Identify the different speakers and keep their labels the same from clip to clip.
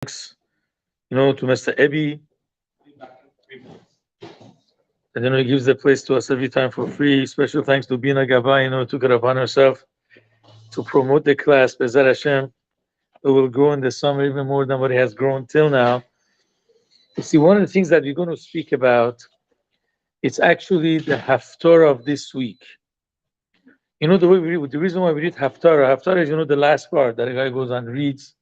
Speaker 1: thanks, to Mr. Ebi. And he gives the place to us every time for free. Special thanks to Bina Gaba, took it upon herself to promote the class. Bezat Hashem, it will grow in the summer even more than what it has grown till now. You see, one of the things that we're going to speak about, it's actually the Haftarah of this week. The reason why we read Haftarah is, the last part that a guy goes and reads.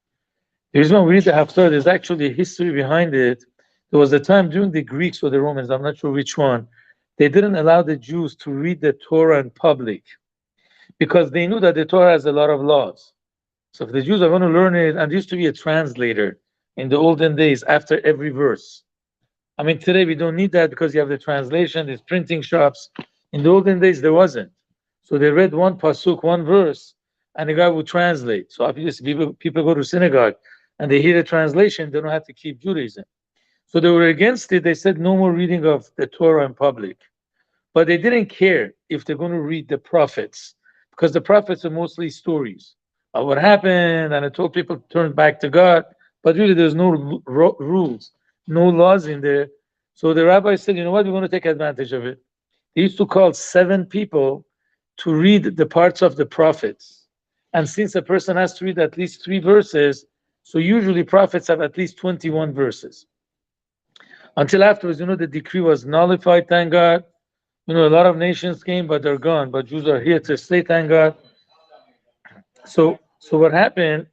Speaker 1: The reason why we read the Haftarah, there's actually a history behind it. There was a time during the Greeks or the Romans, I'm not sure which one, they didn't allow the Jews to read the Torah in public because they knew that the Torah has a lot of laws. So if the Jews are going to learn it, and there used to be a translator in the olden days after every verse. I mean, today we don't need that because you have the translation, there's printing shops. In the olden days, there wasn't. So they read one pasuk, one verse, and the guy would translate. So obviously people go to synagogue and they hear the translation, they don't have to keep Judaism. So they were against it. They said no more reading of the Torah in public. But they didn't care if they're going to read the prophets, because the prophets are mostly stories of what happened, and it told people to turn back to God. But really, there's no rules, no laws in there. So the rabbi said, you know what, we're going to take advantage of it. They used to call 7 people to read the parts of the prophets. And since a person has to read at least 3 verses, so usually prophets have at least 21 verses. Until afterwards, the decree was nullified, thank God. A lot of nations came, but they're gone. But Jews are here to stay, thank God. So what happened,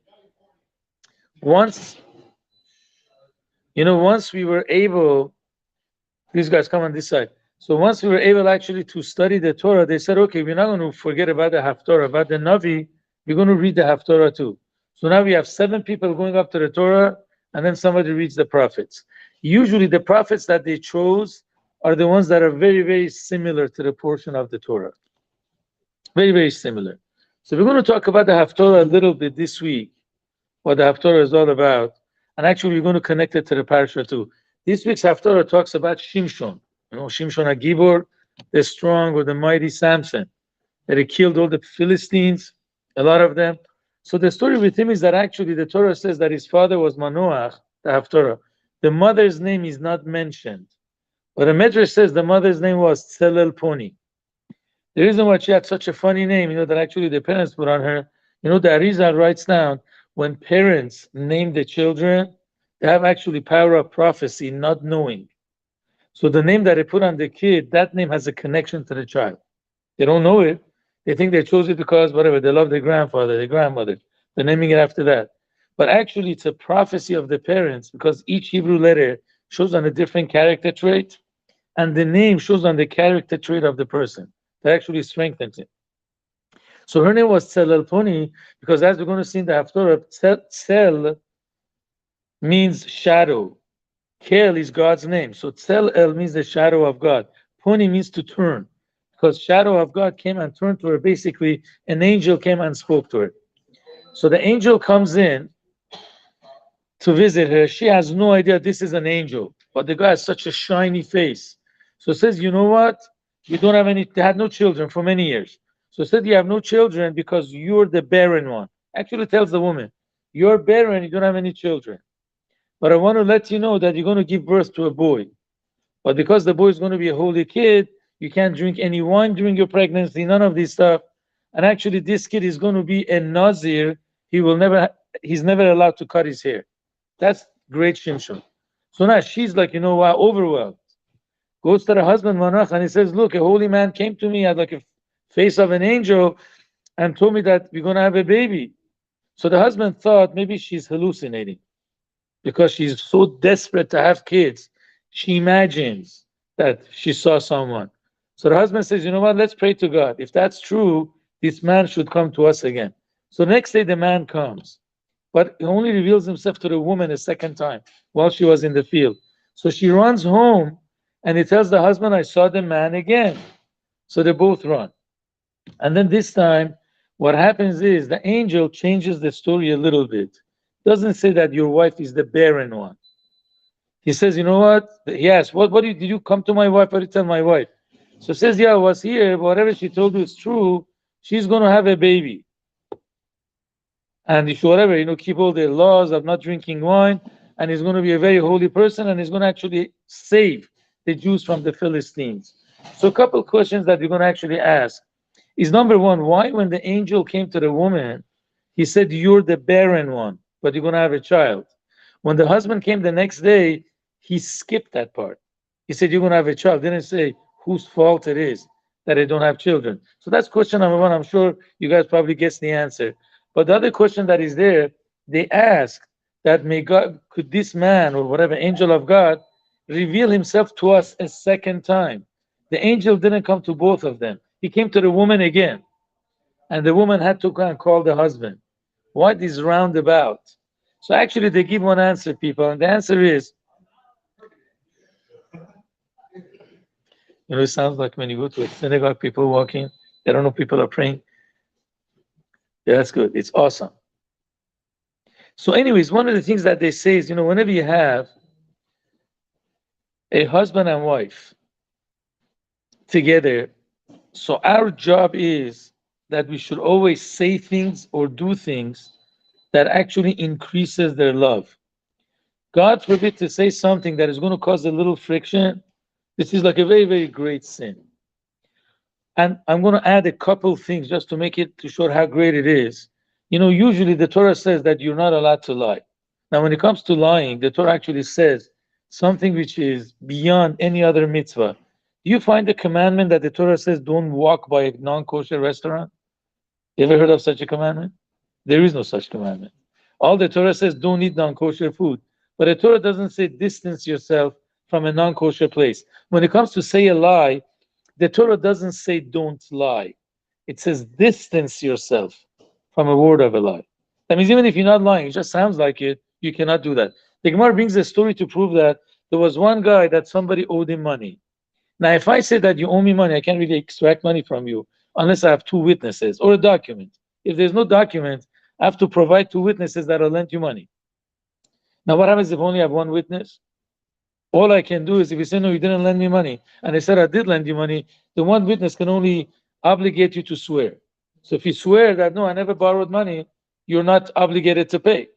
Speaker 1: once we were able, these guys come on this side. So once we were able actually to study the Torah, they said, okay, we're not going to forget about the Haftarah, about the Navi, we're going to read the Haftarah too. So now we have 7 people going up to the Torah, and then somebody reads the prophets. Usually the prophets that they chose are the ones that are very, very similar to the portion of the Torah. Very, very similar. So we're going to talk about the Haftarah a little bit this week, what the Haftarah is all about. And actually we're going to connect it to the Parshat too. This week's Haftarah talks about Shimshon. Shimshon HaGibor, the strong or the mighty Samson, that he killed all the Philistines, a lot of them. So the story with him is that actually the Torah says that his father was Manoach, the Haftarah. The mother's name is not mentioned. But the Medrash says the mother's name was Tzelel Poni. The reason why she had such a funny name, that actually the parents put on her, the Arizal writes down, when parents name the children, they have actually power of prophecy, not knowing. So the name that they put on the kid, that name has a connection to the child. They don't know it. They think they chose it because whatever, they love their grandfather, their grandmother. They're naming it after that. But actually it's a prophecy of the parents, because each Hebrew letter shows on a different character trait, and the name shows on the character trait of the person. That actually strengthens it. So her name was Tzelel Poni, because as we're going to see in the Haftarah, Tzel means shadow. Kel is God's name. So Tzelel means the shadow of God. Poni means to turn, because shadow of God came and turned to her. Basically, an angel came and spoke to her. So the angel comes in to visit her. She has no idea this is an angel, but the guy has such a shiny face. So it says, you know what? You don't have any, they had no children for many years. So it said, you have no children because you're the barren one. Actually tells the woman, you're barren, you don't have any children. But I want to let you know that you're going to give birth to a boy. But because the boy is going to be a holy kid, you can't drink any wine during your pregnancy, none of this stuff. And actually this kid is going to be a Nazir. He's never allowed to cut his hair. That's great Shimshon. So now she's like, overwhelmed. Goes to her husband Manach and he says, look, a holy man came to me, had like a face of an angel, and told me that we're going to have a baby. So the husband thought maybe she's hallucinating, because she's so desperate to have kids. She imagines that she saw someone. So the husband says, you know what, let's pray to God. If that's true, this man should come to us again. So next day the man comes, but he only reveals himself to the woman a second time while she was in the field. So she runs home and he tells the husband, I saw the man again. So they both run. And then this time, what happens is the angel changes the story a little bit. Doesn't say that your wife is the barren one. He says, you know what? He asks, did you come to my wife or did you tell my wife? So says, yeah, I was here, but whatever she told you is true. She's going to have a baby. And you should, whatever, keep all the laws of not drinking wine. and he's going to be a very holy person, and he's going to actually save the Jews from the Philistines. So a couple questions that you're going to actually ask is, number one, why when the angel came to the woman, he said, you're the barren one, but you're going to have a child. When the husband came the next day, he skipped that part. He said, you're going to have a child. Didn't say whose fault it is that they don't have children. So that's question number one. I'm sure you guys probably guessed the answer. But the other question that is there, they ask that may God, could this man or whatever angel of God reveal himself to us a second time? The angel didn't come to both of them. He came to the woman again. And the woman had to go and call the husband. What is roundabout? So actually they give one answer, people, and the answer is, it sounds like when you go to a synagogue, people walking, they don't know people are praying. Yeah, that's good. It's awesome. So anyways, one of the things that they say is, whenever you have a husband and wife together, so our job is that we should always say things or do things that actually increases their love. God forbid to say something that is going to cause a little friction. This is like a very, very great sin. And I'm going to add a couple things just to make it, to show how great it is. Usually the Torah says that you're not allowed to lie. Now, when it comes to lying, the Torah actually says something which is beyond any other mitzvah. Do you find a commandment that the Torah says don't walk by a non-kosher restaurant? You ever heard of such a commandment? There is no such commandment. All the Torah says don't eat non-kosher food. But the Torah doesn't say distance yourself from a non-kosher place. When it comes to say a lie, the Torah doesn't say don't lie. It says distance yourself from a word of a lie. That means even if you're not lying, it just sounds like it, you cannot do that. The Gemara brings a story to prove that there was one guy that somebody owed him money. Now, if I say that you owe me money, I can't really extract money from you unless I have two witnesses or a document. If there's no document, I have to provide two witnesses that will lend you money. Now, what happens if I only have one witness? All I can do is, if you say, no, you didn't lend me money, and I said I did lend you money, the one witness can only obligate you to swear. So if you swear that, no, I never borrowed money, you're not obligated to pay.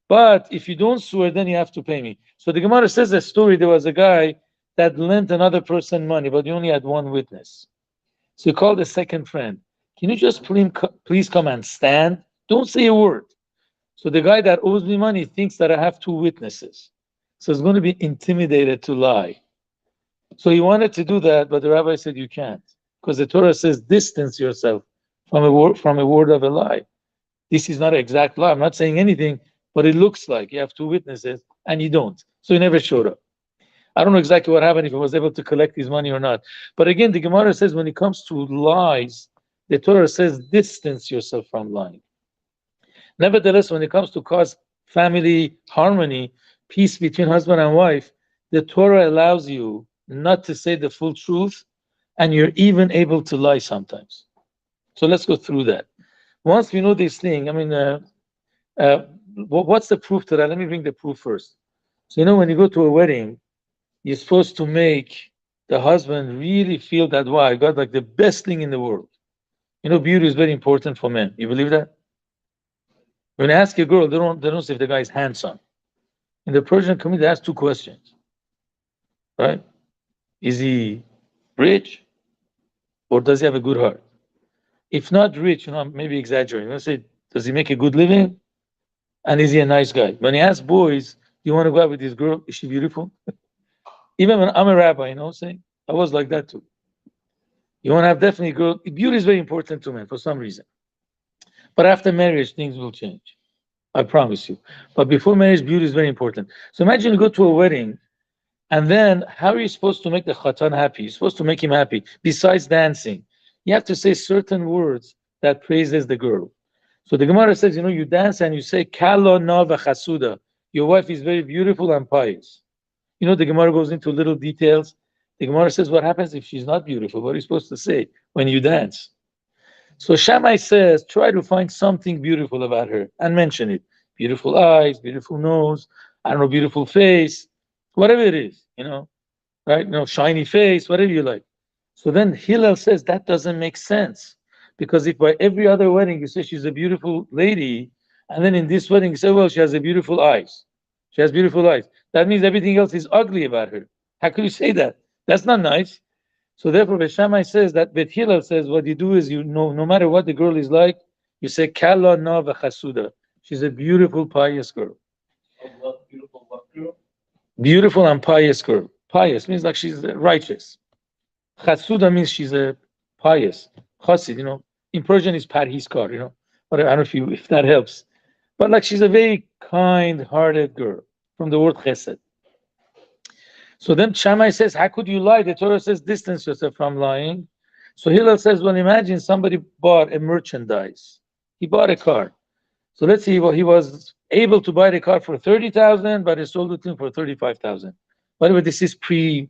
Speaker 1: But if you don't swear, then you have to pay me. So the Gemara says a story, there was a guy that lent another person money, but he only had one witness. So he called a second friend. Can you just please come and stand? Don't say a word. So the guy that owes me money thinks that I have two witnesses. So he's going to be intimidated to lie. So he wanted to do that, but the rabbi said you can't, because the Torah says distance yourself from a word of a lie. This is not an exact lie. I'm not saying anything, but it looks like you have two witnesses and you don't. So he never showed up. I don't know exactly what happened, if he was able to collect his money or not. But again, the Gemara says when it comes to lies, the Torah says distance yourself from lying. Nevertheless, when it comes to cause family harmony, peace between husband and wife, the Torah allows you not to say the full truth, and you're even able to lie sometimes. So let's go through that. Once we know this thing, what's the proof to that? Let me bring the proof first. So when you go to a wedding, you're supposed to make the husband really feel that, wow, I got like the best thing in the world. Beauty is very important for men. You believe that? When I ask a girl, they don't say if the guy is handsome. In the Persian community, they ask two questions, right? Is he rich, or does he have a good heart? If not rich, maybe exaggerating. Say, does he make a good living? And is he a nice guy? When you ask boys, do you want to go out with this girl? Is she beautiful? Even when I'm a rabbi, saying, I was like that too. You want to have definitely a girl. Beauty is very important to men for some reason. But after marriage, things will change. I promise you. But before marriage, beauty is very important. So imagine you go to a wedding, and then how are you supposed to make the khatan happy? You're supposed to make him happy. Besides dancing, you have to say certain words that praises the girl. So the Gemara says, you dance and you say, Kala na v'chasuda. Your wife is very beautiful and pious. The Gemara goes into little details. The Gemara says, what happens if she's not beautiful? What are you supposed to say when you dance? So Shammai says, try to find something beautiful about her and mention it. Beautiful eyes, beautiful nose, beautiful face, whatever it is, right? Shiny face, whatever you like. So then Hillel says that doesn't make sense, because if by every other wedding you say she's a beautiful lady, and then in this wedding you say, well, she has a beautiful eyes. She has beautiful eyes. That means everything else is ugly about her. How could you say that? That's not nice. So therefore, Bet Shammai says that Bet Hillel says what you do is you know no matter what the girl is like, you say Kala na v'chasuda. She's a beautiful, pious girl. Beautiful and pious girl. Pious means like she's righteous. Chasuda means she's a pious. Chassid, in Persian is parhiskar, But I don't know if that helps. But like she's a very kind-hearted girl from the word chesed. So then Shammai says, how could you lie? The Torah says, distance yourself from lying. So Hillel says, well, imagine somebody bought a merchandise. He bought a car. So let's see, well, he was able to buy the car for 30,000, but he sold it to him for 35,000. By the way, this is pre-Biden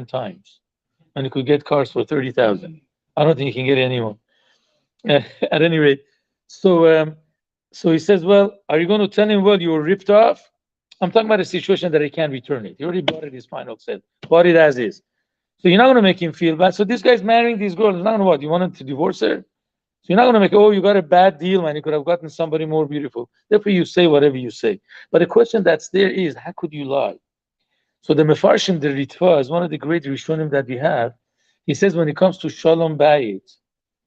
Speaker 1: times, and you could get cars for 30,000. I don't think you can get any more. At any rate, so he says, well, are you going to tell him, well, you were ripped off? I'm talking about a situation that he can't return it. He already bought it, his final set, bought it as is. So you're not going to make him feel bad. So this guy's marrying this girl. He's not going to what? You want him to divorce her? So you're not going to make, oh, you got a bad deal, man. You could have gotten somebody more beautiful. Therefore, you say whatever you say. But the question that's there is, how could you lie? So the Mefarshim, the Ritva, is one of the great Rishonim that we have. He says when it comes to Shalom Bayit,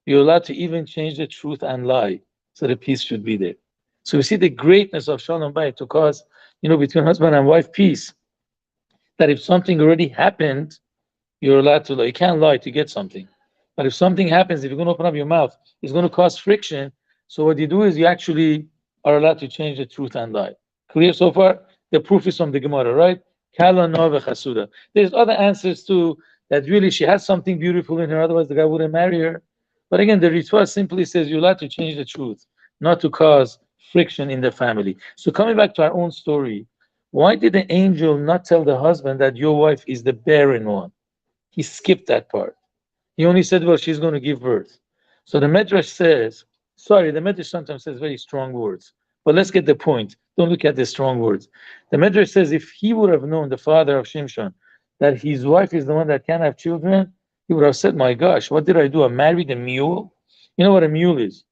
Speaker 1: you're allowed to even change the truth and lie, so the peace should be there. So we see the greatness of Shalom Bayit to cause, between husband and wife, peace. That if something already happened, you're allowed to lie. You can't lie to get something. But if something happens, if you're going to open up your mouth, it's going to cause friction. So what you do is you actually are allowed to change the truth and lie. Clear so far? The proof is from the Gemara, right? Kala no v'chasuda. There's other answers too, that really she has something beautiful in her, otherwise the guy wouldn't marry her. But again, the Ritva simply says you're allowed to change the truth, not to cause friction in the family. So coming back to our own story, why did the angel not tell the husband that your wife is the barren one? He skipped that part. He only said, well, she's going to give birth. So the Medrash says, the Medrash sometimes says very strong words. But let's get the point. Don't look at the strong words. The Medrash says if he would have known, the father of Shimshon, that his wife is the one that can have children, he would have said, my gosh, what did I do? I married a mule? You know what a mule is,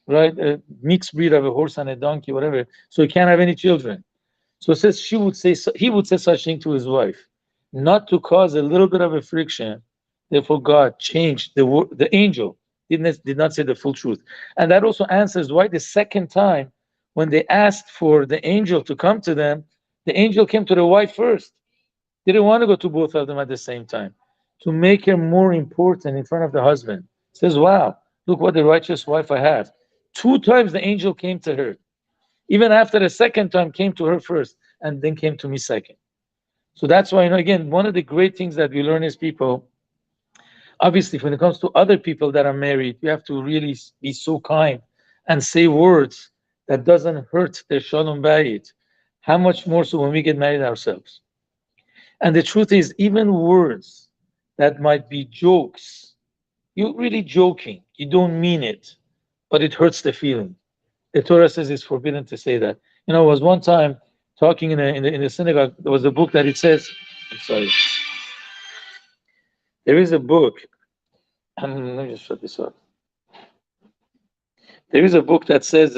Speaker 1: right? A mixed breed of a horse and a donkey, whatever. So he can't have any children. So it says he would say such thing to his wife, not to cause a little bit of a friction. Therefore, God changed the angel did not say the full truth, and that also answers why the second time, when they asked for the angel to come to them, the angel came to the wife first. They didn't want to go to both of them at the same time, to make her more important in front of the husband. Says, "Wow, look what the righteous wife I have." 2 times the angel came to her. Even after the second time, came to her first, and then came to me second. So that's why, again, one of the great things that we learn as people, obviously, when it comes to other people that are married, we have to really be so kind and say words that doesn't hurt their shalom bayit. How much more so when we get married ourselves? And the truth is, even words that might be jokes, you're really joking. You don't mean it, but it hurts the feeling. The Torah says it's forbidden to say that. I was one time talking in a synagogue. There was a book that it says, I'm sorry. There is a book. Let me just shut this off. There is a book that says,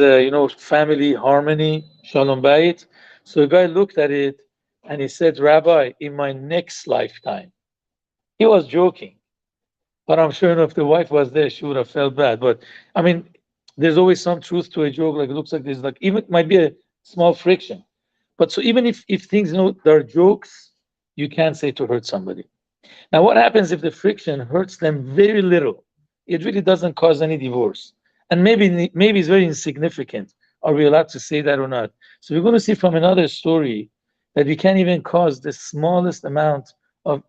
Speaker 1: family harmony, Shalom Bayit. So a guy looked at it and he said, Rabbi, in my next lifetime. He was joking. But I'm sure if the wife was there, she would have felt bad. But I mean, there's always some truth to a joke. Like it looks like there's even might be a small friction. But so even if things, there are jokes, you can't say to hurt somebody. Now, what happens if the friction hurts them very little? It really doesn't cause any divorce. And maybe it's very insignificant. Are we allowed to say that or not? So we're going to see from another story that we can't even cause the smallest amount of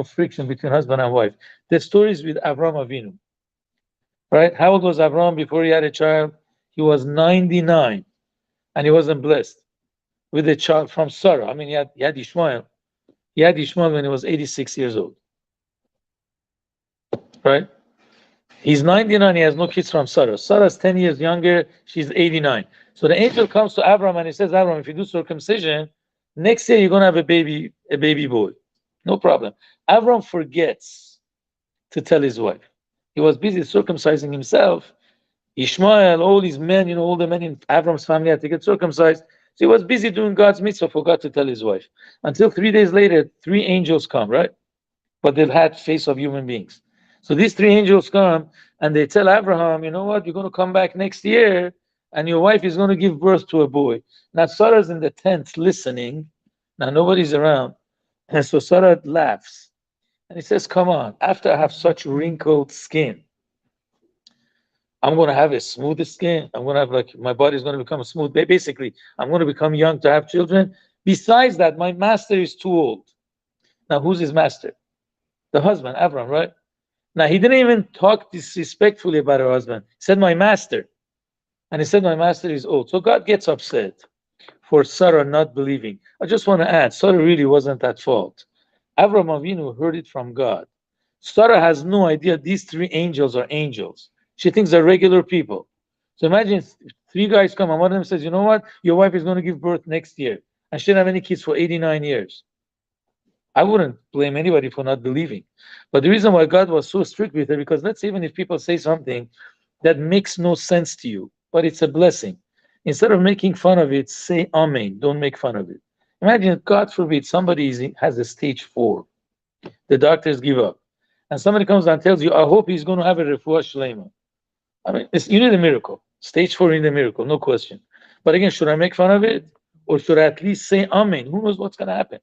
Speaker 1: friction between husband and wife. The story is with Avraham Avinu. Right? How old was Avraham before he had a child? He was 99, and he wasn't blessed with a child from Sarah. I mean, he had Ishmael. He had Ishmael when he was 86 years old. Right? He's 99, he has no kids from Sarah. Sarah's 10 years younger, she's 89. So the angel comes to Abraham and he says, Abraham, if you do circumcision, next year you're going to have a baby boy. No problem. Abraham forgets to tell his wife. He was busy circumcising himself. Ishmael, all these men, all the men in Abraham's family had to get circumcised. So he was busy doing God's mitzvah, forgot to tell his wife. Until 3 days later, 3 angels come, right? But they've had face of human beings. So these 3 angels come and they tell Abraham, you know what, you're going to come back next year and your wife is going to give birth to a boy. Now Sarah's in the tent listening. Now nobody's around. And so Sarah laughs. And he says, come on, after I have such wrinkled skin, I'm going to have a smooth skin. I'm going to have my body's going to become smooth. Basically, I'm going to become young to have children. Besides that, my master is too old. Now, who's his master? The husband, Abraham, right? Now, he didn't even talk disrespectfully about her husband. He said, my master. And he said, my master is old. So God gets upset for Sarah not believing. I just want to add, Sarah really wasn't at fault. Abraham Avinu heard it from God. Sarah has no idea these 3 angels are angels. She thinks they're regular people. So imagine 3 guys come and one of them says, you know what? Your wife is going to give birth next year. And she didn't have any kids for 89 years. I wouldn't blame anybody for not believing. But the reason why God was so strict with her, because let's say even if people say something that makes no sense to you, but it's a blessing. Instead of making fun of it, say Amen. Don't make fun of it. Imagine, God forbid, somebody has a stage 4. The doctors give up. And somebody comes and tells you, I hope he's going to have a refuah shlema. I mean, you need a miracle. Stage 4, you need a miracle, no question. But again, should I make fun of it? Or should I at least say Amen? Who knows what's going to happen?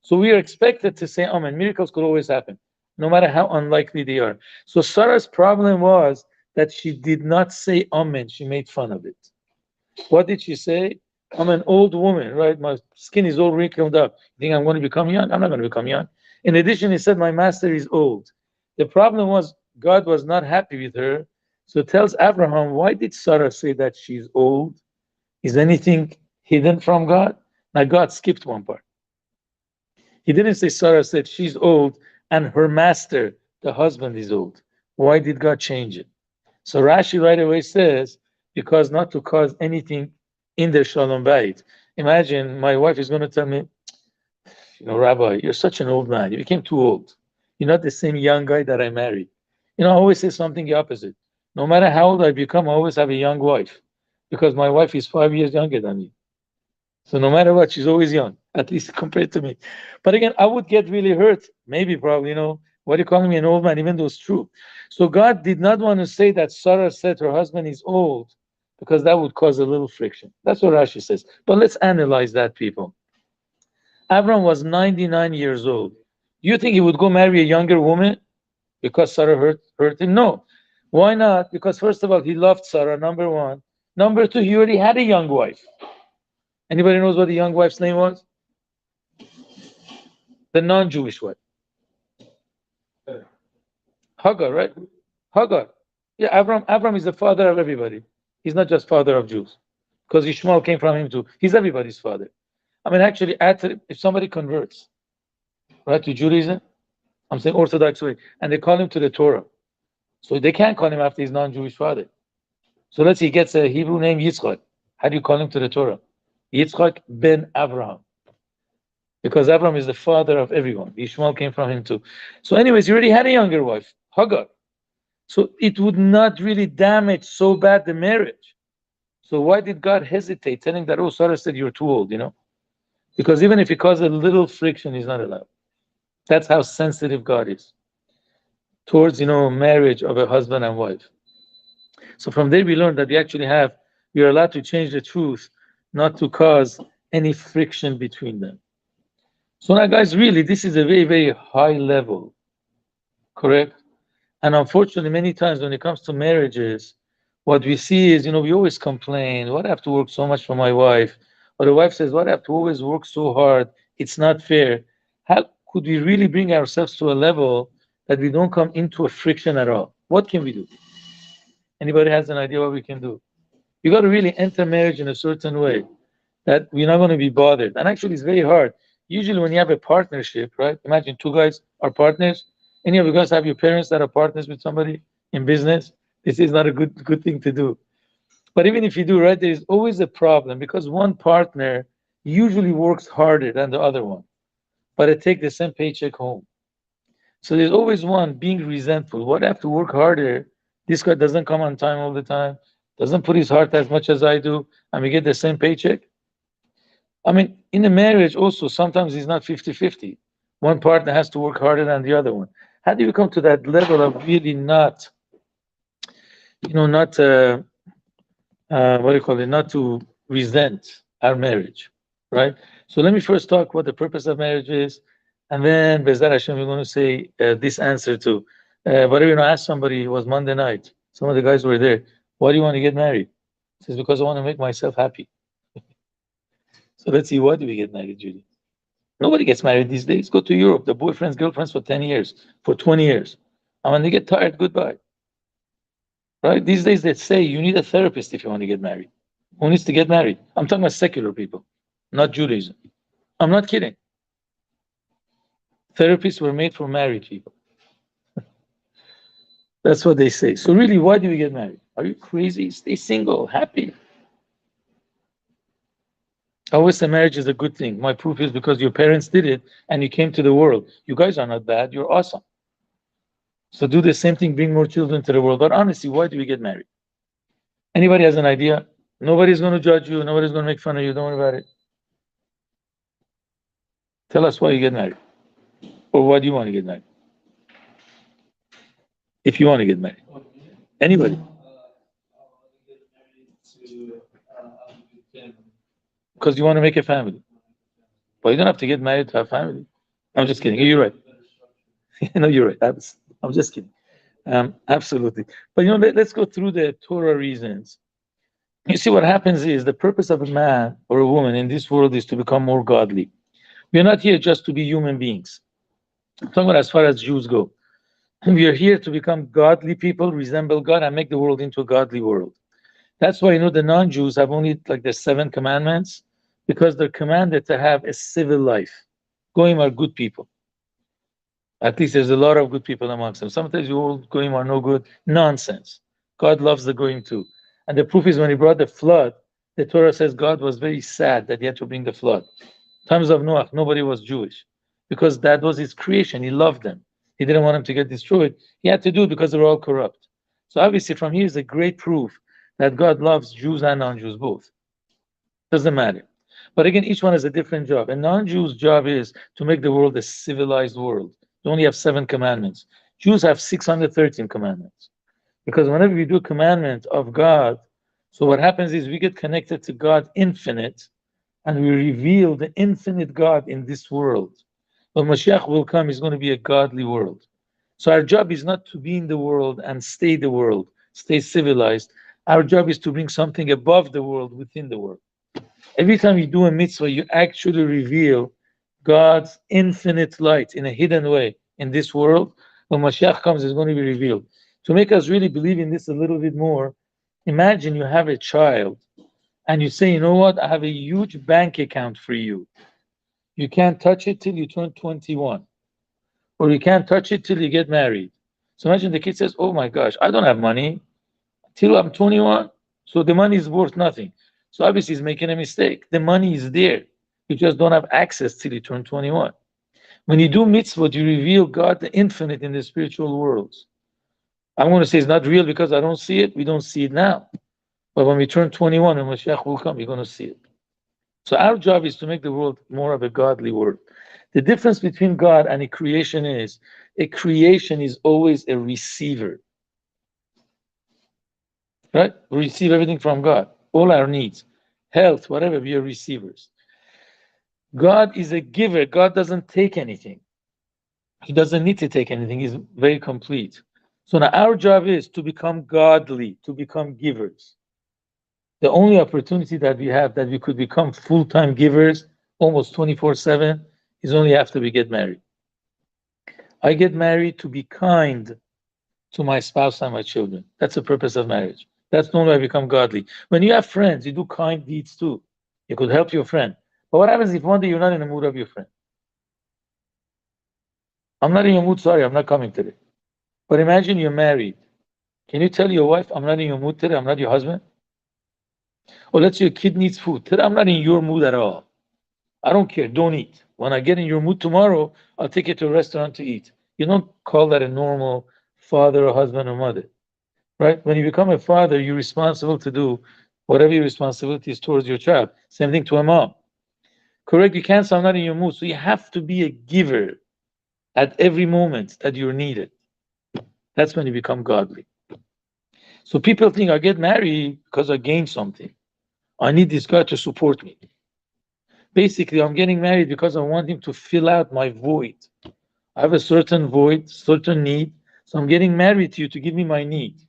Speaker 1: So we are expected to say Amen. Miracles could always happen, no matter how unlikely they are. So Sarah's problem was that she did not say Amen. She made fun of it. What did she say? I'm an old woman, right? My skin is all wrinkled up. You think I'm going to become young? I'm not going to become young. In addition, he said, my master is old. The problem was God was not happy with her. So it tells Abraham, why did Sarah say that she's old? Is anything hidden from God? Now God skipped one part. He didn't say Sarah said she's old and her master, the husband, is old. Why did God change it? So Rashi right away says, because not to cause anything in the Shalom Bayit. Imagine my wife is going to tell me, you know, Rabbi, you're such an old man. You became too old. You're not the same young guy that I married. You know, I always say something the opposite. No matter how old I become, I always have a young wife because my wife is 5 years younger than me. So no matter what, she's always young, at least compared to me. But again, I would get really hurt. Maybe, probably, you know, what are you calling me an old man, even though it's true. So God did not want to say that Sarah said her husband is old because that would cause a little friction. That's what Rashi says. But let's analyze that, people. Abram was 99 years old. Do you think he would go marry a younger woman because Sarah hurt him? No. Why not? Because first of all, he loved Sarah, number one. Number two, he already had a young wife. Anybody knows what the young wife's name was? The non-Jewish wife. Hagar, right? Hagar. Yeah, Abram is the father of everybody. He's not just father of Jews. Because Ishmael came from him too. He's everybody's father. I mean, actually, if somebody converts, right, to Judaism, I'm saying Orthodox way, and they call him to the Torah. So they can't call him after his non-Jewish father. So let's say he gets a Hebrew name, Yitzchak. How do you call him to the Torah? Yitzchak ben Abraham. Because Abraham is the father of everyone. Ishmael came from him too. So anyways, he already had a younger wife, Hagar. So it would not really damage so bad the marriage. So why did God hesitate, telling that, oh, Sarah said you're too old, you know? Because even if it caused a little friction, he's not allowed. That's how sensitive God is towards, you know, marriage of a husband and wife. So from there we learned that we are allowed to change the truth, not to cause any friction between them. So now, guys, really, this is a very, very high level, correct? And unfortunately, many times when it comes to marriages, what we see is, you know, we always complain, why do I have to work so much for my wife? Or the wife says, why do I have to always work so hard? It's not fair. How could we really bring ourselves to a level that we don't come into a friction at all? What can we do? Anybody has an idea what we can do? You got to really enter marriage in a certain way that we're not going to be bothered. And actually, it's very hard. Usually when you have a partnership, right? Imagine 2 guys are partners. Any of you guys have your parents that are partners with somebody in business? This is not a good thing to do. But even if you do, right, there is always a problem because one partner usually works harder than the other one, but they take the same paycheck home. So there's always one being resentful. What, I have to work harder? This guy doesn't come on time all the time, doesn't put his heart as much as I do, and we get the same paycheck. I mean, in a marriage also, sometimes it's not 50-50. One partner has to work harder than the other one. How do you come to that level of really not, not, what do you call it, not to resent our marriage, right? So let me first talk what the purpose of marriage is, and then Bezat Hashem, we're going to say this answer too. But I asked somebody, it was Monday night, some of the guys were there, why do you want to get married? He says, because I want to make myself happy. So let's see, why do we get married, Judy? Nobody gets married these days. Go to Europe, the boyfriends, girlfriends for 10 years, for 20 years. And when they get tired, goodbye. Right? These days they say you need a therapist if you want to get married. Who needs to get married? I'm talking about secular people, not Judaism. I'm not kidding. Therapists were made for married people. That's what they say. So really, why do we get married? Are you crazy? Stay single, happy. I always say marriage is a good thing. My proof is because your parents did it and you came to the world. You guys are not bad. You're awesome. So do the same thing, bring more children to the world. But honestly, why do we get married? Anybody has an idea? Nobody's going to judge you. Nobody's going to make fun of you. Don't worry about it. Tell us why you get married. Or why do you want to get married? If you want to get married. Anybody. Because you want to make a family. But you don't have to get married to have family. I'm just kidding. You're right. No, you're right. I'm just kidding. Absolutely. But let's go through the Torah reasons. You see, what happens is the purpose of a man or a woman in this world is to become more godly. We are not here just to be human beings. I'm talking about as far as Jews go. We are here to become godly people, resemble God, and make the world into a godly world. That's why the non-Jews have only like the 7 commandments, because they're commanded to have a civil life. Goyim are good people. At least there's a lot of good people amongst them. Sometimes you all Goyim are no good. Nonsense. God loves the Goyim too. And the proof is when he brought the flood, the Torah says God was very sad that he had to bring the flood. Times of Noah, nobody was Jewish because that was his creation. He loved them. He didn't want them to get destroyed. He had to do it because they were all corrupt. So obviously from here is a great proof that God loves Jews and non-Jews both. Doesn't matter. But again, each one has a different job. A non-Jew's job is to make the world a civilized world. They only have 7 commandments. Jews have 613 commandments. Because whenever we do a commandment of God, so what happens is we get connected to God infinite, and we reveal the infinite God in this world. When Mashiach will come, it's going to be a godly world. So our job is not to be in the world and stay the world, stay civilized. Our job is to bring something above the world within the world. Every time you do a mitzvah, you actually reveal God's infinite light in a hidden way in this world. When Mashiach comes, it's going to be revealed. To make us really believe in this a little bit more, imagine you have a child and you say, you know what, I have a huge bank account for you. You can't touch it till you turn 21. Or you can't touch it till you get married. So imagine the kid says, oh my gosh, I don't have money till I'm 21. So the money is worth nothing. So obviously he's making a mistake. The money is there. You just don't have access till you turn 21. When you do mitzvot, you reveal God the infinite in the spiritual worlds. I'm going to say it's not real because I don't see it. We don't see it now. But when we turn 21 and Mashiach will come, you're going to see it. So our job is to make the world more of a godly world. The difference between God and a creation is always a receiver. Right? We receive everything from God. All our needs, health, whatever, we are receivers. God is a giver. God doesn't take anything. He doesn't need to take anything. He's very complete. So now our job is to become godly, to become givers. The only opportunity that we have that we could become full-time givers, almost 24/7, is only after we get married. I get married to be kind to my spouse and my children. That's the purpose of marriage. That's the only way I become godly. When you have friends, you do kind deeds too. You could help your friend. But what happens if one day you're not in the mood of your friend? I'm not in your mood, sorry, I'm not coming today. But imagine you're married. Can you tell your wife, I'm not in your mood today, I'm not your husband? Or let's say your kid needs food. Today, I'm not in your mood at all. I don't care, don't eat. When I get in your mood tomorrow, I'll take you to a restaurant to eat. You don't call that a normal father or husband or mother, right? When you become a father, you're responsible to do whatever your responsibility is towards your child. Same thing to a mom. Correct? You can't say I'm not in your mood. So you have to be a giver at every moment that you're needed. That's when you become godly. So people think I get married because I gained something. I need this guy to support me. Basically, I'm getting married because I want him to fill out my void. I have a certain void, certain need. So I'm getting married to you to give me my need.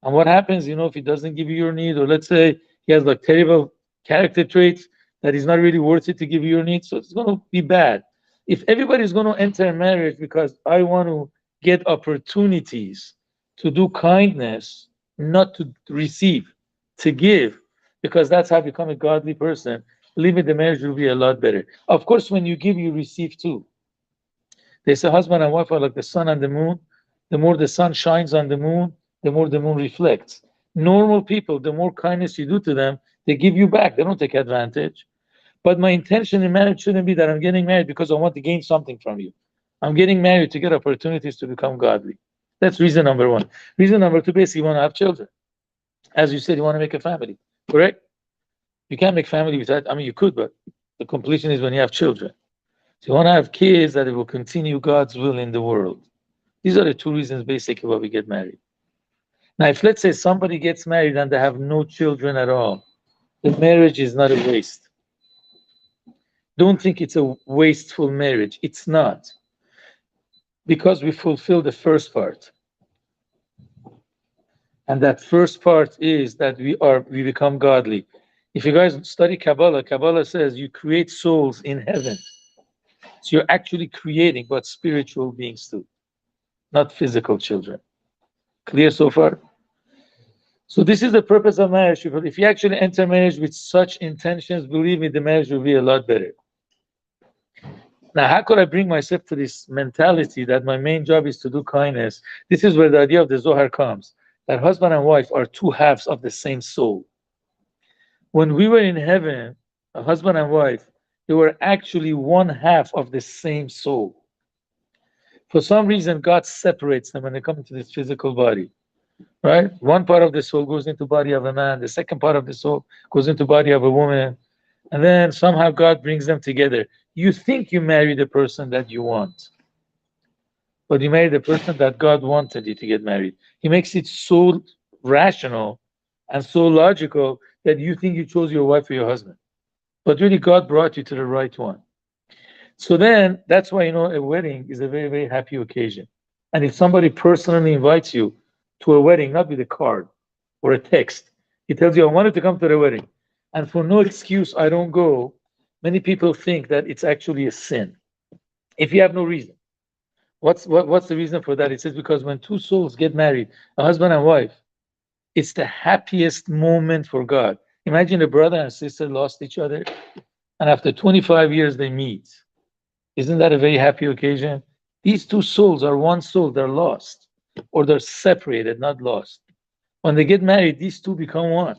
Speaker 1: And what happens, if he doesn't give you your need, or let's say he has like terrible character traits that is not really worth it to give you your need, so it's going to be bad. If everybody's going to enter marriage because I want to get opportunities to do kindness, not to receive, to give, because that's how I become a godly person, believe me, the marriage will be a lot better. Of course, when you give, you receive too. They say husband and wife are like the sun and the moon. The more the sun shines on the moon, the more the moon reflects. Normal people, the more kindness you do to them, they give you back. They don't take advantage. But my intention in marriage shouldn't be that I'm getting married because I want to gain something from you. I'm getting married to get opportunities to become godly. That's reason number one. Reason number two, basically, you want to have children. As you said, you want to make a family, correct? You can't make family without, you could, but the completion is when you have children. So you want to have kids that will continue God's will in the world. These are the two reasons basically why we get married. Now, if let's say somebody gets married and they have no children at all, the marriage is not a waste. Don't think it's a wasteful marriage. It's not. Because we fulfill the first part. And that first part is that we become godly. If you guys study Kabbalah, Kabbalah says you create souls in heaven. So you're actually creating but spiritual beings too, not physical children. Clear so far? So this is the purpose of marriage. If you actually enter marriage with such intentions, believe me, the marriage will be a lot better. Now, how could I bring myself to this mentality that my main job is to do kindness? This is where the idea of the Zohar comes, that husband and wife are two halves of the same soul. When we were in heaven, a husband and wife, they were actually one half of the same soul. For some reason, God separates them when they come into this physical body. Right? One part of the soul goes into body of a man, the second part of the soul goes into body of a woman, and then somehow God brings them together. You think you marry the person that you want, but you marry the person that God wanted you to get married. He makes it so rational and so logical that you think you chose your wife or your husband, but really God brought you to the right one. So then that's why a wedding is a very, very happy occasion. And if somebody personally invites you to a wedding, not with a card or a text, he tells you, I wanted to come to the wedding, and for no excuse I don't go, many people think that it's actually a sin. If you have no reason. What's the reason for that? It says because when two souls get married, a husband and wife, it's the happiest moment for God. Imagine a brother and sister lost each other, and after 25 years they meet. Isn't that a very happy occasion? These two souls are one soul, they're lost, or they're separated, not lost. When they get married, these two become one.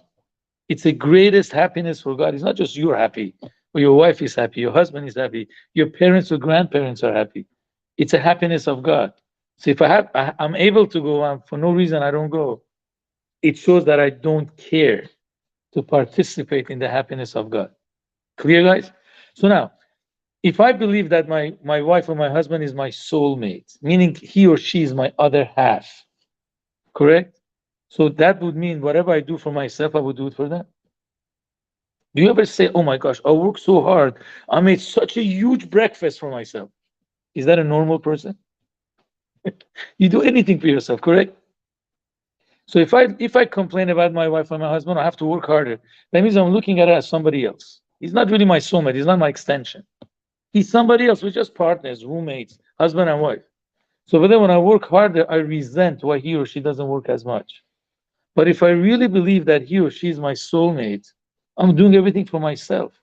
Speaker 1: It's the greatest happiness for God. It's not just you're happy, or your wife is happy, your husband is happy, your parents or grandparents are happy. It's a happiness of God. So if I'm able to go, and for no reason I don't go, it shows that I don't care to participate in the happiness of God. Clear, guys? So now, if I believe that my wife or my husband is my soulmate, meaning he or she is my other half, correct? So that would mean whatever I do for myself, I would do it for them. Do you ever say, oh my gosh, I worked so hard, I made such a huge breakfast for myself? Is that a normal person? You do anything for yourself, correct? So if I complain about my wife or my husband, I have to work harder. That means I'm looking at it as somebody else. He's not really my soulmate, he's not my extension. He's somebody else. We're just partners, roommates, husband and wife. So but then when I work harder, I resent why he or she doesn't work as much. But if I really believe that he or she is my soulmate, I'm doing everything for myself.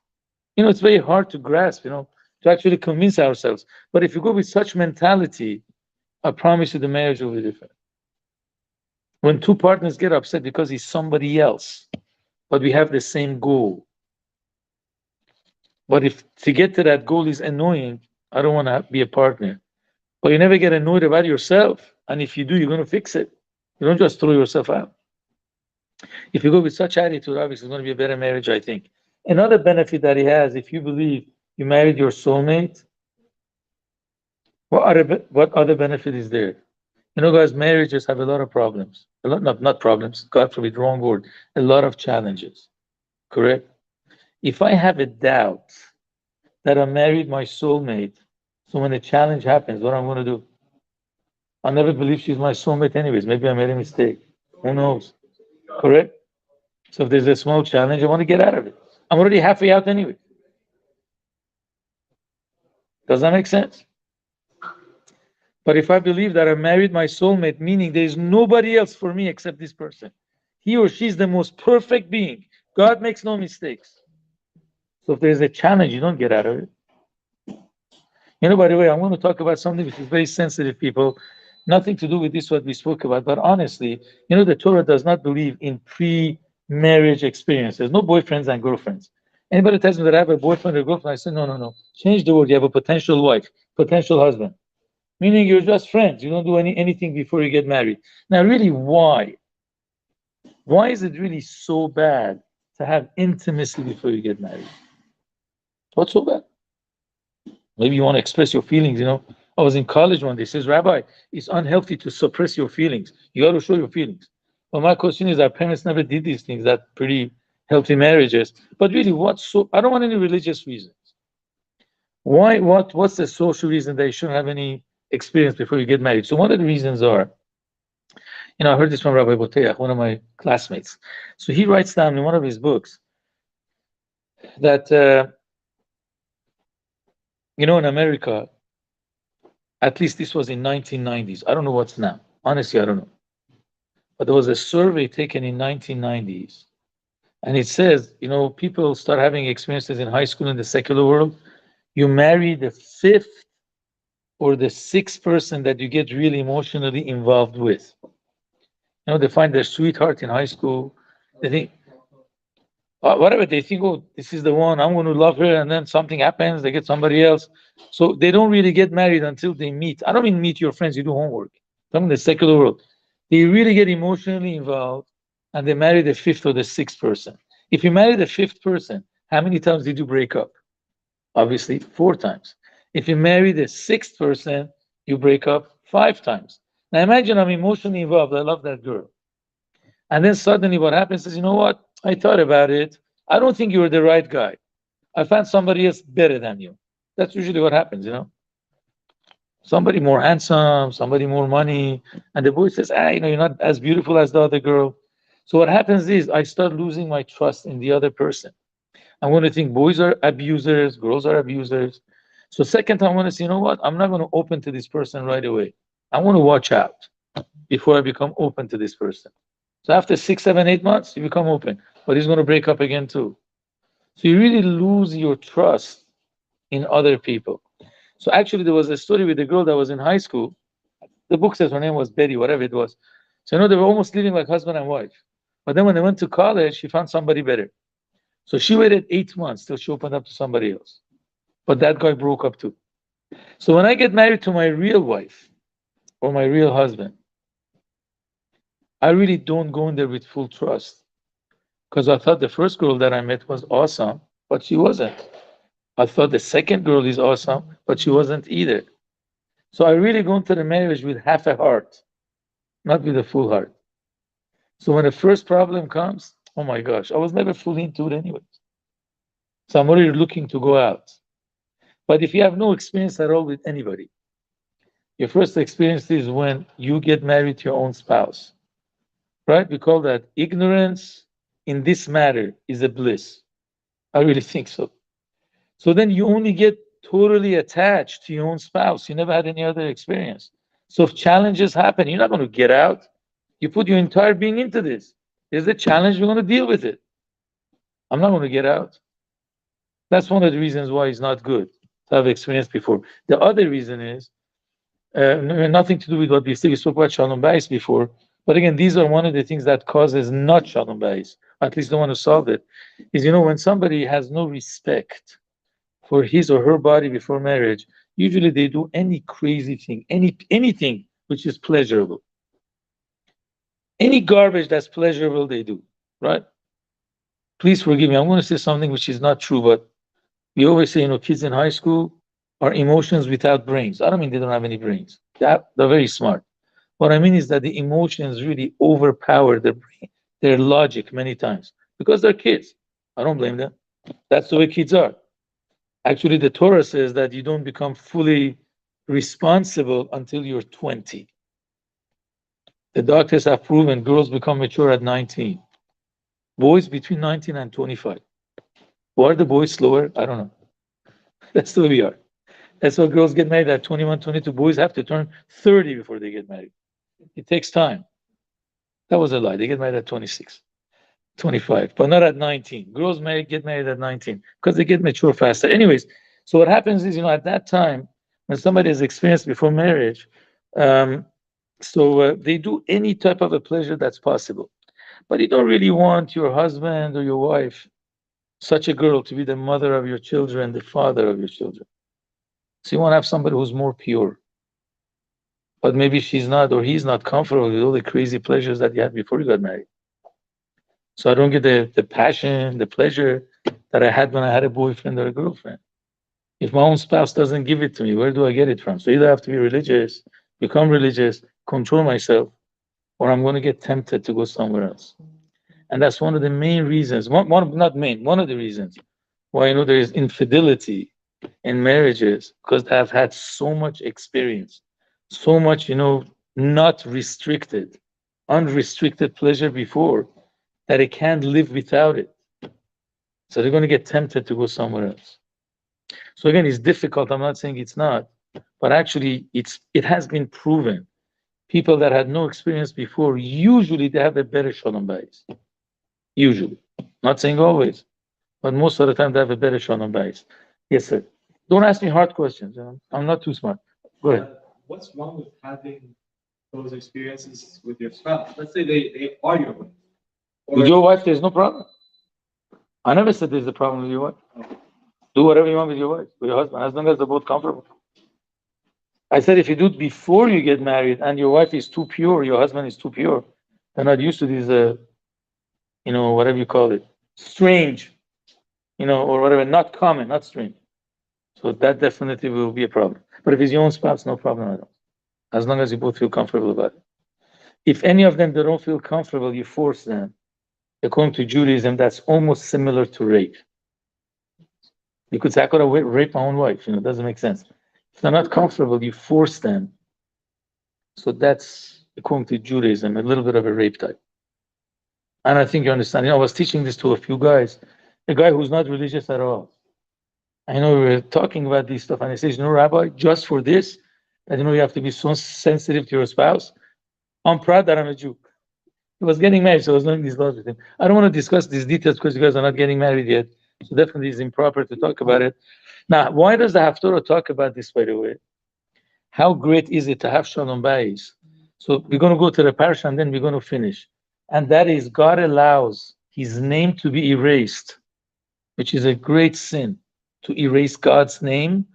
Speaker 1: It's very hard to grasp, to actually convince ourselves. But if you go with such mentality, I promise you the marriage will be different. When two partners get upset because he's somebody else, but we have the same goal. But if to get to that goal is annoying, I don't want to be a partner. But you never get annoyed about yourself. And if you do, you're going to fix it. You don't just throw yourself out. If you go with such attitude, obviously it's going to be a better marriage, I think. Another benefit that he has, if you believe You married your soulmate. What other benefit is there? Guys, marriages have a lot of problems. A lot, not problems. God forbid, wrong word. A lot of challenges. Correct. If I have a doubt that I married my soulmate, so when a challenge happens, what I'm going to do? I'll never believe she's my soulmate, anyways. Maybe I made a mistake. Who knows? Correct. So if there's a small challenge, I want to get out of it. I'm already halfway out anyway. Does that make sense? But if I believe that I married my soulmate, meaning there's nobody else for me except this person, he or she is the most perfect being. God makes no mistakes. So if there's a challenge, you don't get out of it. By the way, I'm going to talk about something which is very sensitive, people. Nothing to do with this, what we spoke about. But honestly, the Torah does not believe in pre-marriage experiences. No boyfriends and girlfriends. Anybody tells me that I have a boyfriend or girlfriend, I say, no, no, no. Change the word. You have a potential wife, potential husband. Meaning you're just friends. You don't do anything before you get married. Now, really, why? Why is it really so bad to have intimacy before you get married? What's so bad? Maybe you want to express your feelings. I was in college one day. Says, Rabbi, it's unhealthy to suppress your feelings. You got to show your feelings. Well, my question is, our parents never did these things. That pretty healthy marriages. But really, I don't want any religious reasons. Why? What's the social reason that you shouldn't have any experience before you get married? So one of the reasons are, I heard this from Rabbi Boteach, one of my classmates. So he writes down in one of his books that, in America, at least this was in 1990s. I don't know what's now. Honestly, I don't know. But there was a survey taken in 1990s. And it says, people start having experiences in high school in the secular world. You marry the fifth or the sixth person that you get really emotionally involved with. They find their sweetheart in high school. They think, whatever, they think, oh, this is the one, I'm going to love her. And then something happens, they get somebody else. So they don't really get married until they meet. I don't mean meet your friends, you do homework. I'm in the secular world. They really get emotionally involved and they marry the fifth or the sixth person. If you marry the fifth person, how many times did you break up? Obviously, 4 times. If you marry the sixth person, you break up 5 times. Now imagine I'm emotionally involved. I love that girl. And then suddenly what happens is, you know what? I thought about it. I don't think you're the right guy. I found somebody else better than you. That's usually what happens, Somebody more handsome, somebody more money. And the boy says, you're not as beautiful as the other girl. So what happens is I start losing my trust in the other person. I'm going to think boys are abusers, girls are abusers. So second time, I want to say, you know what? I'm not going to open to this person right away. I want to watch out before I become open to this person. So after 6, 7, 8 months, you become open. But he's going to break up again too. So you really lose your trust in other people. So actually, there was a story with a girl that was in high school. The book says her name was Betty, whatever it was. So they were almost living like husband and wife. But then when they went to college, she found somebody better. So she waited 8 months till she opened up to somebody else. But that guy broke up too. So when I get married to my real wife or my real husband, I really don't go in there with full trust. Because I thought the first girl that I met was awesome, but she wasn't. I thought the second girl is awesome, but she wasn't either. So I really go into the marriage with half a heart, not with a full heart. So when the first problem comes, oh my gosh, I was never fully into it anyways. So I'm already looking to go out. But if you have no experience at all with anybody, your first experience is when you get married to your own spouse, right? We call that ignorance in this matter is a bliss. I really think so. So then you only get totally attached to your own spouse. You never had any other experience. So if challenges happen, you're not going to get out. You put your entire being into this. There's a challenge, we're going to deal with it. I'm not going to get out. That's one of the reasons why it's not good to have experienced before. The other reason is nothing to do with what we spoke about Shalom Bayit before. But again, these are one of the things that causes not Shalom Bayit, at least the one who solved it, is when somebody has no respect for his or her body before marriage, usually they do any crazy thing, anything which is pleasurable. Any garbage that's pleasurable, they do, right? Please forgive me. I'm going to say something which is not true, but We always say, kids in high school are emotions without brains. I don't mean they don't have any brains. They're very smart. What I mean is that the emotions really overpower their brain, their logic many times because they're kids. I don't blame them. That's the way kids are. Actually, the Torah says that you don't become fully responsible until you're 20. The doctors have proven girls become mature at 19. Boys between 19 and 25. Why are the boys slower? I don't know. That's the way we are. That's why girls get married at 21, 22. Boys have to turn 30 before they get married. It takes time. That was a lie. They get married at 26, 25, but not at 19. Girls get married at 19 because they get mature faster. Anyways, so what happens is, at that time, when somebody has experienced before marriage, they do any type of a pleasure that's possible. But you don't really want your husband or your wife, such a girl, to be the mother of your children, the father of your children. So you want to have somebody who's more pure. But maybe she's not or he's not comfortable with all the crazy pleasures that you had before you got married. So I don't get the passion, the pleasure that I had when I had a boyfriend or a girlfriend. If my own spouse doesn't give it to me, where do I get it from? So either I have to be religious, become religious, control myself, or I'm going to get tempted to go somewhere else. And that's one of the main reasons, one of the reasons why there is infidelity in marriages, because they have had so much experience, so much, not restricted, unrestricted pleasure before, that it can't live without it. So they're going to get tempted to go somewhere else. So again, it's difficult. I'm not saying it's not, but actually it has been proven. People that had no experience before, usually they have a better Shalom Bayit. Usually. Not saying always, but most of the time they have a better Shalom Bayit. Yes, sir. Don't ask me hard questions. I'm not too smart. Go ahead.
Speaker 2: What's wrong with having those experiences with your spouse? Let's say they argue.
Speaker 1: With your wife, there's no problem. I never said there's a problem with your wife. Do whatever you want with your wife, with your husband, as long as they're both comfortable. I said if you do it before you get married and your wife is too pure, your husband is too pure, they're not used to these, whatever you call it, strange, or whatever, not common, not strange. So that definitely will be a problem. But if it's your own spouse, no problem at all. As long as you both feel comfortable about it. If any of them they don't feel comfortable, you force them. According to Judaism, that's almost similar to rape. You could say, I could have raped my own wife. It doesn't make sense. If they're not comfortable, you force them. So that's, according to Judaism, a little bit of a rape type. And I think you understand. I was teaching this to a few guys, a guy who's not religious at all. I know we were talking about this stuff, and he says, Rabbi, just for this, that you have to be so sensitive to your spouse. I'm proud that I'm a Jew. He was getting married, so I was learning these laws with him. I don't want to discuss these details because you guys are not getting married yet. So definitely it's improper to talk about it. Now, why does the Haftorah talk about this, by the way? How great is it to have Shalom Bayit? So we're going to go to the Parshat and then we're going to finish. And that is, God allows his name to be erased, which is a great sin, to erase God's name.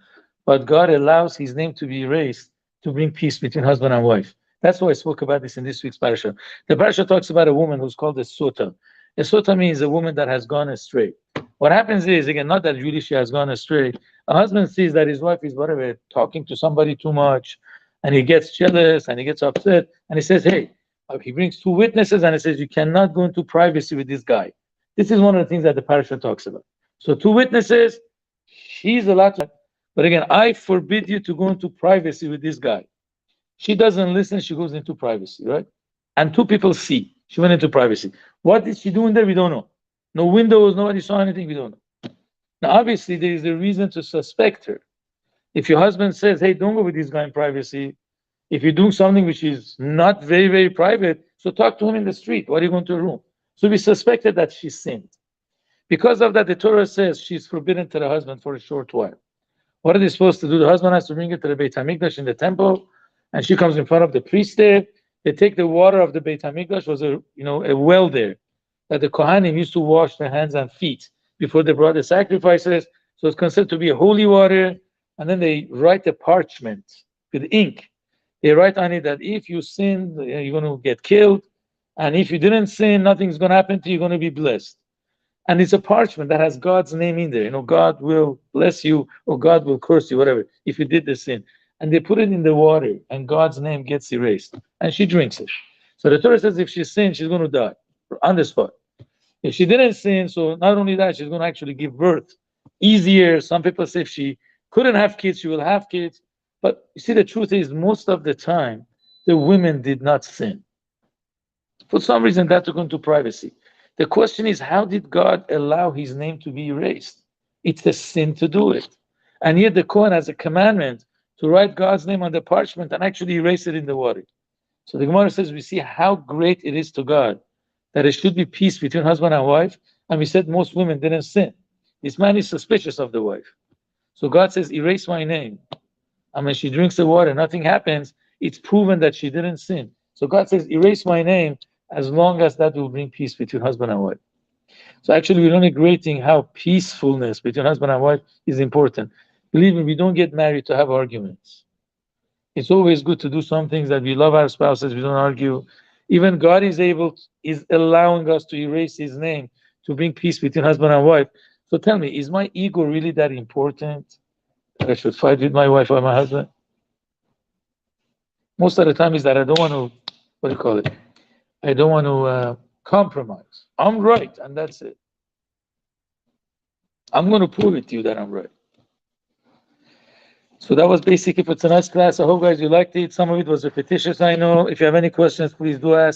Speaker 1: But God allows his name to be erased to bring peace between husband and wife. That's why I spoke about this in this week's Parshat. The Parshat talks about a woman who's called a Sota. A Sota means a woman that has gone astray. What happens is, again, not that really she has gone astray. A husband sees that his wife is, whatever, talking to somebody too much, and he gets jealous and he gets upset, and he says, hey, he brings two witnesses and he says, you cannot go into privacy with this guy. This is one of the things that the Parshat talks about. So two witnesses, she's allowed to, but again, I forbid you to go into privacy with this guy. She doesn't listen, she goes into privacy, right? And two people see. She went into privacy. What did she do in there? We don't know. No windows, nobody saw anything, we don't know. Now, obviously, there is a reason to suspect her. If your husband says, hey, don't go with this guy in privacy, if you're doing something which is not very, very private, so talk to him in the street. Why are you going to a room? So we suspected that she sinned. Because of that, the Torah says she's forbidden to the husband for a short while. What are they supposed to do? The husband has to bring it to the Beit HaMikdash in the temple, and she comes in front of the priest there. They take the water of the Beit HaMikdash, was a well there, that the Kohanim used to wash their hands and feet before they brought the sacrifices. So it's considered to be a holy water. And then they write a parchment with ink. They write on it that if you sin, you're going to get killed. And if you didn't sin, nothing's going to happen to you, you're going to be blessed. And it's a parchment that has God's name in there. God will bless you or God will curse you, whatever, if you did the sin. And they put it in the water and God's name gets erased. And she drinks it. So the Torah says if she sins, she's going to die on the spot. If she didn't sin, so not only that, she's going to actually give birth easier. Some people say if she couldn't have kids, she will have kids. But you see, the truth is, most of the time, the women did not sin. For some reason, that took into privacy. The question is, how did God allow his name to be erased? It's a sin to do it. And yet the Kohen has a commandment to write God's name on the parchment and actually erase it in the water. So the Gemara says we see how great it is to God that it should be peace between husband and wife. And we said most women didn't sin. This man is suspicious of the wife. So God says, erase my name. And when she drinks the water, nothing happens. It's proven that she didn't sin. So God says, erase my name as long as that will bring peace between husband and wife. So actually, we learn a great thing how peacefulness between husband and wife is important. Believe me, we don't get married to have arguments. It's always good to do some things that we love our spouses, we don't argue. Even God is allowing us to erase his name to bring peace between husband and wife. So tell me, is my ego really that important that I should fight with my wife or my husband? Most of the time is that I don't want to, what do you call it? I don't want to compromise. I'm right, and that's it. I'm going to prove it to you that I'm right. So that was basically for tonight's class. I hope, guys, you liked it. Some of it was repetitious, I know. If you have any questions, please do ask.